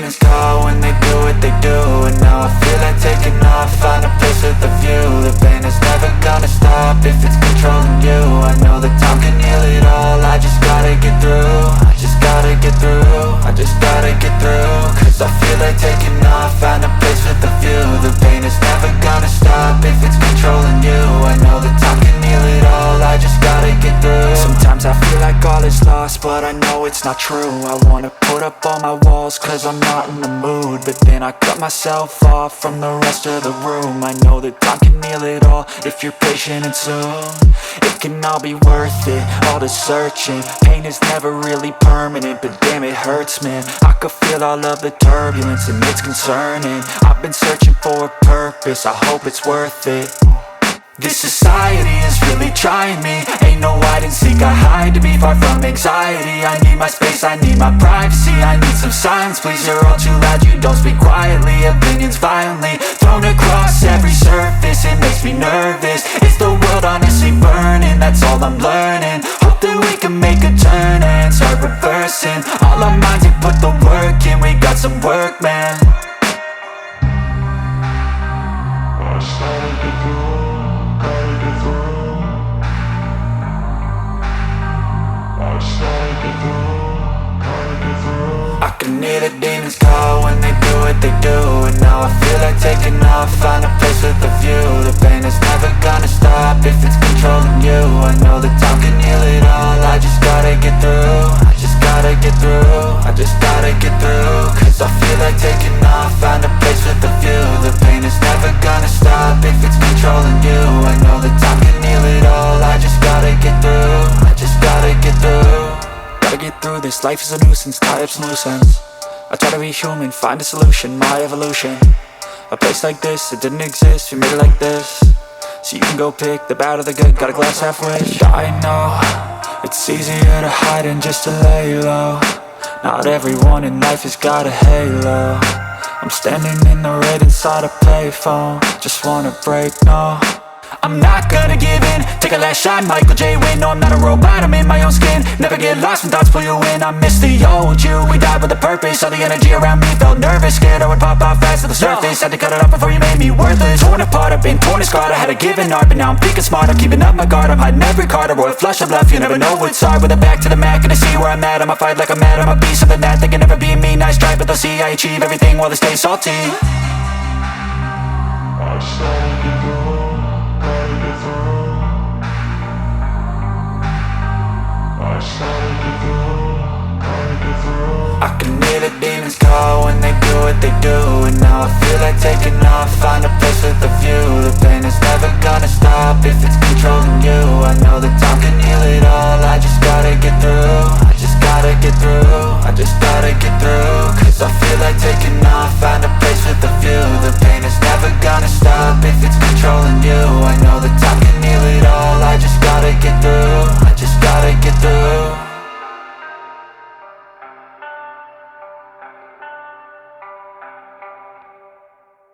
demons call when they do what they do. And now I feel like taking off, find a place with a view. The pain is never gonna stop if it's controlling you. I know that time can heal it all, I just gotta get through. I just gotta get through, I just gotta get through. Cause I feel like taking off, find a place with a view. The pain is never gonna stop if it's controlling you. I know that time can heal it all, I just gotta get through. Sometimes I feel like all is lost, but I know it's not true. I wanna put up all my walls cause I'm not in the mood, but then I cut myself off from the rest of the room. I know that time can heal it all if you're patient and soon. It can all be worth it, all the searching. Pain is never really permanent, but damn it hurts, man. I could feel all of the turbulence and it's concerning. I've been searching for a purpose, I hope it's worth it. This society is really trying me. Ain't no hide and seek, I hide to be far from anxiety. I need my space, I need my privacy. I need some silence, please, you're all too loud. You don't speak quietly, opinions violently thrown across every surface. It makes me nervous, it's the world honestly burning. That's all I'm learning, hope that we can make a turn and start reversing. All our minds, we put the work in, we got some work, man. I started to go. I can hear the demons call when they do what they do. And now I feel like taking off, find a place with a view. The pain is never gonna stop if it's controlling you. I know that time can heal it all, I just gotta get through. I just gotta get through, I just gotta get through. Cause I feel like taking off, find a place with a view. The pain is never gonna stop if it's controlling you. I know that time can heal it all, I just gotta get through. I just gotta get through. Gotta get through this, life is a nuisance, tie up some loose ends. I try to be human, find a solution, my evolution. A place like this, it didn't exist, we made it like this. So you can go pick the bad or the good, got a glass halfway. I know, it's easier to hide than just to lay low. Not everyone in life has got a halo. I'm standing in the red inside a payphone, just wanna break, no. I'm not gonna give in, take a last shot, Michael J. Win. No, I'm not a robot, I'm in my own skin. Never get lost when thoughts pull you in. I miss the old you, we died with a purpose. All the energy around me felt nervous, scared I would pop off fast to the surface. Had to cut it off before you made me worthless. Torn apart, I've been torn and scarred. I had a given art, but now I'm thinking smart. I'm keeping up my guard, I'm hiding every card. A royal flush of love, you never know what's hard. With a back to the mat, gonna see where I'm at. I'ma fight like I'm mad, I'ma be something that they can never be me. Nice try, but they'll see I achieve everything while they stay salty. I started to go, gotta get through. I started to go, gotta get through. I can hear the demons call when they do what they do. And now I feel like taking off, find a place with a view. The pain is never gonna stop if it's controlling you. I know that time can heal it all,